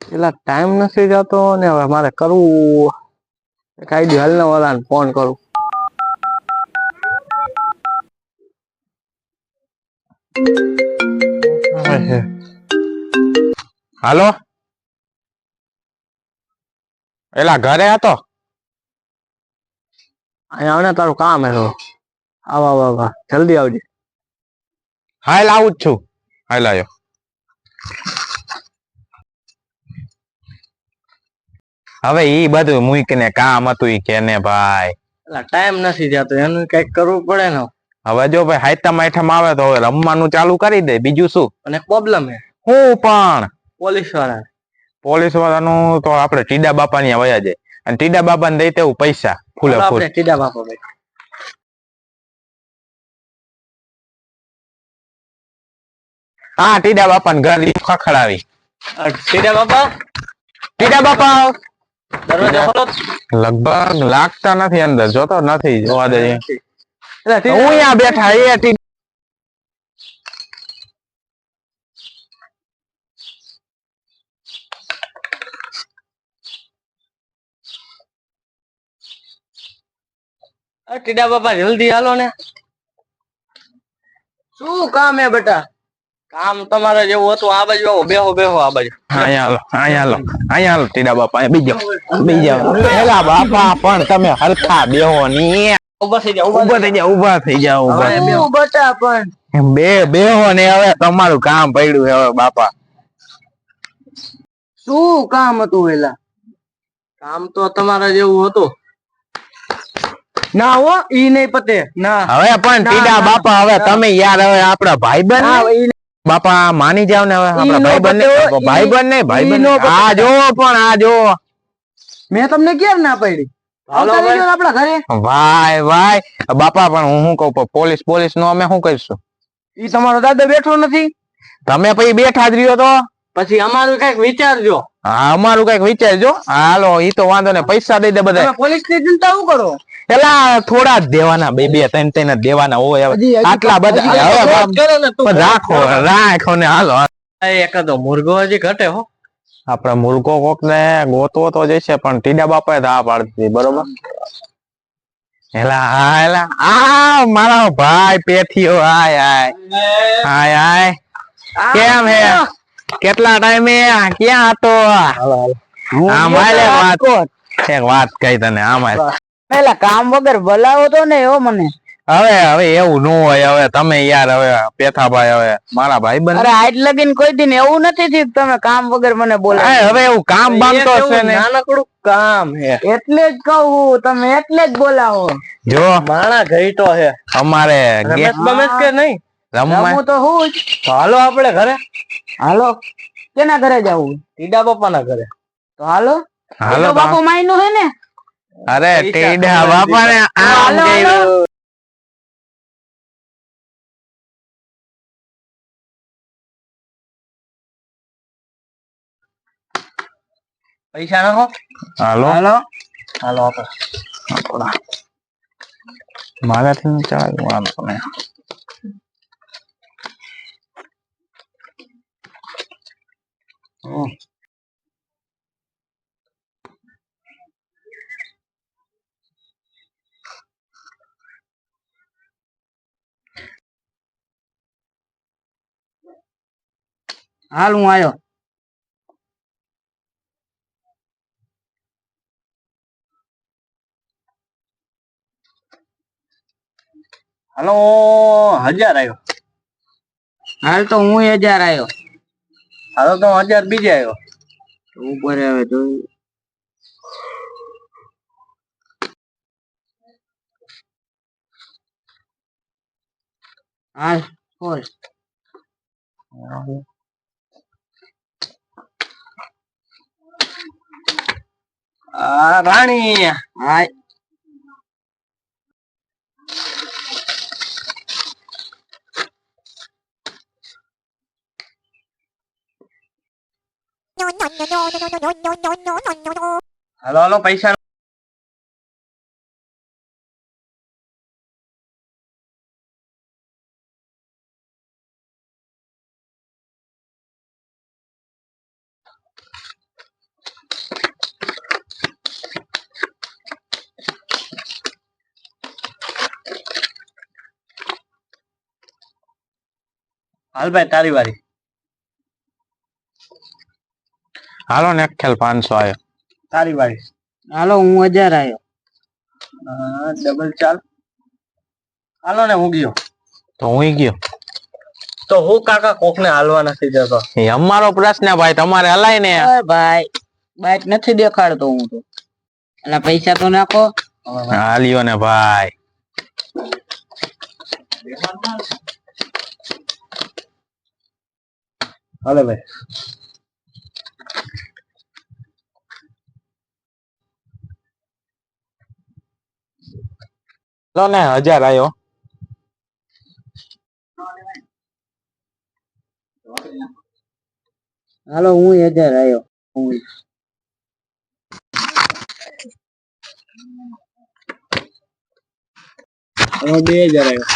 એટલે ટાઈમ નથી જતો ને હવે મારે કરવું કઈ દી હાલ ને વાળાને ફોન કરું. હાલો, એલા ઘરે હતો. અહીંયા આવે ને તારું કામ હે તો આવા જલ્દી આવજે. હાલ આવું જ છું. હાલ આવ્યો. હવે ઈ બધું મૂકીને કામ હતું ઈ કે ને ભાઈ એટલે ટાઈમ નથી જતો એનું કઈક કરવું પડે ને. હવે જો ભાઈ હાઈતમ આઈટમ આવે તો હવે રમવાનું ચાલુ કરી દે બીજું શું. અને પ્રોબ્લેમ હે હું પણ પોલીસ વાળાનું તો આપણે ટીડા બાપા ની વયા જાય અને ટીડા બાપા ને દઈ તેવું પૈસા ફૂલે ફૂલ. આપણે ટીડા બાપા ભાઈ. હા ટીડા બાપા ને ઘર ખખડાવી. ટીડા બાપા દરવાજો ખોલો. લગભગ લાગતા નથી અંદર જોતો નથી જોવા દે. એટલે હું અહીંયા બેઠા એ ટીડા બાપા જલ્દી હાલો ને. શું કામ હે બેટા? કામ તમારે જેવું હતું આ બાજુ આવો. બેહો બેહો આ બાજુ. અહીંયા હાલો ટીડા બાપા બીજો પેલા બાપા પણ તમે હરખા બેહો ની. ઉભા થઈ જાઓ બેટા પણ બેહો ને હવે તમારું કામ પડ્યું હવે બાપા. શું કામ હતું વેલા? કામ તો તમારા જેવું હતું. ના હો ઈ નહીં પતે ના. હવે પણ ટીડા બાપા હવે તમે યાર હવે આપડા ભાઈબંધ બાપા માની જાવ ને હવે આપડા ભાઈબંધ ને ભાઈબંધ આ જો પણ આ જો મેં તમને ક્યારે ના પાડી? આપડા ઘરે ભાઈ ભાઈ બાપા પણ હું શું કહું પોલીસ નો અમે શું કરીશું? ઈ તમારો દાદા બેઠો નથી. તમે પછી બેઠા જ રહ્યો તો પછી અમારું કઈક વિચારજો. હા અમારું કઈક વિચારજો. હાલો ઈ તો વાંધો ને પૈસા દઈ દે બધા. પોલીસ ની ચિંતા શું કરો? પેલા થોડા જ દેવાના બે ત્રણ જ દેવાના હોય આટલા બધા રાખો ને હાલો. એકાદો મુર્ગો હજી ઘટે હો. આપડે મુર્ગો કોક ને ગોતવો તો જશે પણ ટીડા બાપા હા પાડતી બરોબર. આ મારા ભાઈ પેથીઓ હાય કેમ હે? કેટલા ટાઈમે ક્યાં હતો? એક વાત કહી તને આમાં પેલા કામ વગર બોલાવો તો ને એવો મને. હવે એવું ન હોય. હવે તમે યાર હવે પેથાભાઈ હવે મારા ભાઈ બન. અરે આજ લગીન કોઈ દિન એવું નથી થયું તમે કામ વગર મને બોલાવો. હવે એવું કામ બામ તો છે ને નાનકડું કામ હે એટલે જ કહું તમે એટલે જ બોલાવો. જો માણા ઘઈટો હે અમારે રમેશ કે નહીં રમવું તો હું જ. હાલો આપણે ઘરે હાલો. કેના ઘરે જવું? ટીડા બાપા ના ઘરે. તો હાલો હાલો બાપુ માયનું હે ને. અરે ટીડા બાપા ને આમ કર્યું. પૈસા નાખો. હાલો હાલો હાલો આપણે મારાથી ચાલે વાંધો નહીં. હાલ હું આવ્યો. હાલો 1000 આવ્યો. હાલ તો હું 1000 આવ્યો. હાલો તો 1000 બીજે આવ્યો. ઉપર આવે તો હાલ બોલ. રાણી હાય. હાલો હાલો પૈસા હાલ ભાઈ તારી વારી. હાલો ને ખેલ 500 આયો. તારી વારી. હાલો હું 1000 આવ્યો. ડબલ ચાલ. હાલો ને હું ગયો. તો હું ગયો. તો હું કાકા કોક ને હાલવા નથી દેતો. એ અમારો પ્રશ્ન ભાઈ, તમારે હલાય ને. ભાઈ બાઈક નથી દેખાડતો હું તો. એટલે પૈસા તો નાખો. હાલ્યો ને ભાઈ. હાલે ભાઈ. લો ને 1000 આયો. હાલો હું 1000 આવ્યો. હું 2000 આવ્યો.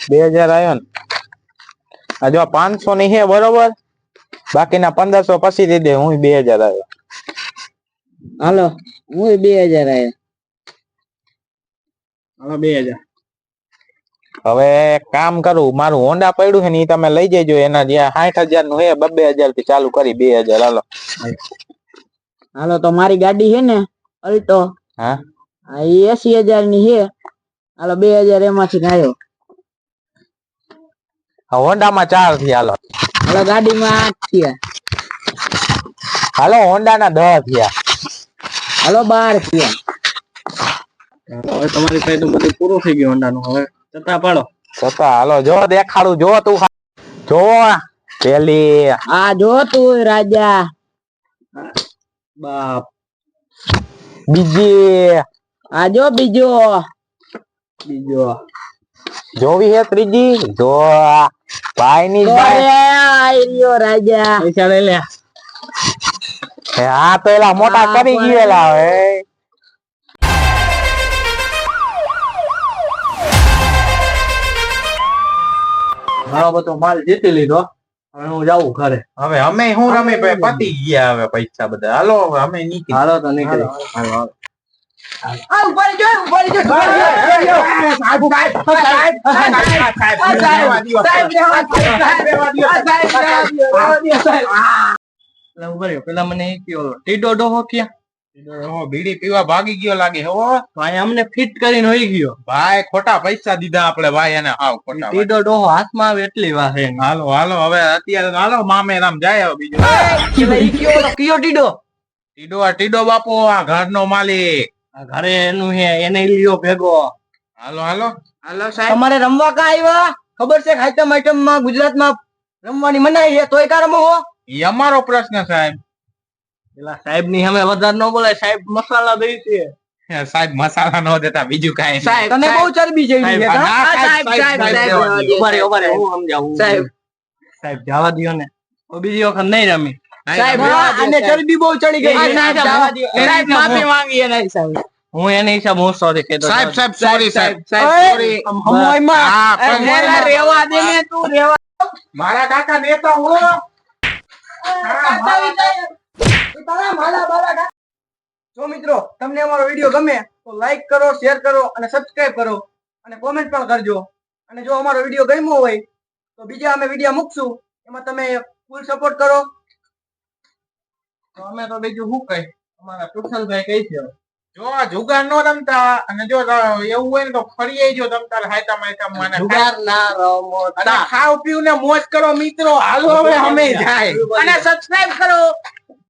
2000 આયો ને. આ જો 500 ની હે બરોબર, બાકીના 1500 પછી દઈ દે. હું 2000 આવ્યો. હાલો હું 2000 આવ્યો. હાલો 2000. હવે કામ કરું, મારું હોન્ડા પડ્યું છે ને ઈ તમે લઈ જજો. એના જે 60000 નું હે 2000 થી ચાલુ કરી 2000. હાલો હાલો તો મારી ગાડી છે ને અલ્ટો. હા એ 80000 ની છે. હાલો 2000 એમાંથી આવ્યો. હોન્ડા માં 4 થી. હાલો હાલો ગાડીમાં 8 થયા. હાલો હોન્ડા ના 10 થયા. હાલો 12 થયા. હવે તમારી પાસે તો બધું પૂરું થઈ ગયું હોન્ડા નું. હવે છતાં પાડો. છતાં હાલો જો દેખાડું. જો તું જો પેલી આ જો તું રાજા. બાપ. બીજી આ જો બીજો. જોવી હે ત્રીજી. જો ભાઈ ની આયો રાજા. પૈસા લઈ લે. હા તો એલા મોટા કરી ગયેલા હવે. ઘણો બધો માલ જીતી લીધો. હવે હું જાઉં ઘરે. હવે અમે હું રમી પતી ગયા. હવે પૈસા બધા. હાલો હવે અમે નીકળી. હાલો તો નીકળી. હાલો પેલા મને ટીડો ડોહો ક્યાં? બીડી પીવા ભાગી ગયો લાગે. હો ભાઈ અમને ફિટ કરીને હોઈ ગયો. ભાઈ ખોટા પૈસા દીધા આપણે ભાઈ એને. હાવ ખોટા. ટીડો ડોહો હાથમાં આવે એટલી વાર છે. હાલો હાલો હવે અત્યારે હાલો મામેરામ જાય. હવે બીજું કયો ટીડો? ટીડો બાપુ આ ઘરનો માલિક. ઘરે એનું હે, એને લ્યો ભેગો. હાલો હાલો હાલો સાહેબ. તમારે રમવા કા આવ્યા? ખબર છે આઈટમ માં ગુજરાતમાં રમવાની મનાઈ છે, તોય કા રમો હો? ઈ અમારો પ્રશ્ન સાહેબ. પેલા સાહેબ ની અમે વધારે ન બોલાય. સાહેબ મસાલા દે છે. સાહેબ મસાલા નો દેતા બીજું કાઈ. સાહેબ તને બહુ ચરબી જેવી છે. ઉભા હું સમજાવું. સાહેબ જવા દયો ને, બીજી વખત નહીં રમી. સાહેબ આને ચરબી બહુ ચડી ગઈ. સાહેબ માફી માંગી એને હિસાબે. હું એને હિસાબ હું સોરી કહેતો. સાહેબ સોરી સાહેબ સોરી. રેવા દે ને તું. રેવા. મારા કાકા નેતા હું. જો મિત્રો તમને અમારો વિડીયો ગમે તો લાઈક કરો, શેર કરો અને સબસ્ક્રાઇબ કરો અને કોમેન્ટ પણ કરજો. અને જો અમારો વિડીયો ગમ્યો હોય તો બીજા અમે વિડીયો મૂકશું, એમાં તમે ફૂલ સપોર્ટ કરો. તો અમે તો બીજું શું કઈ અમારા કુશલભાઈ કઈ છે. જો જુગાર નો રમતા, અને જો એવું હોય ને તો ફરી જો તમતાર હાયતા માયતા મને જુગાર ના રમો. અને ખાવ પીવ ને મોજ કરો મિત્રો. હાલો હવે અમે જાય. અને સબસ્ક્રાઇબ કરો.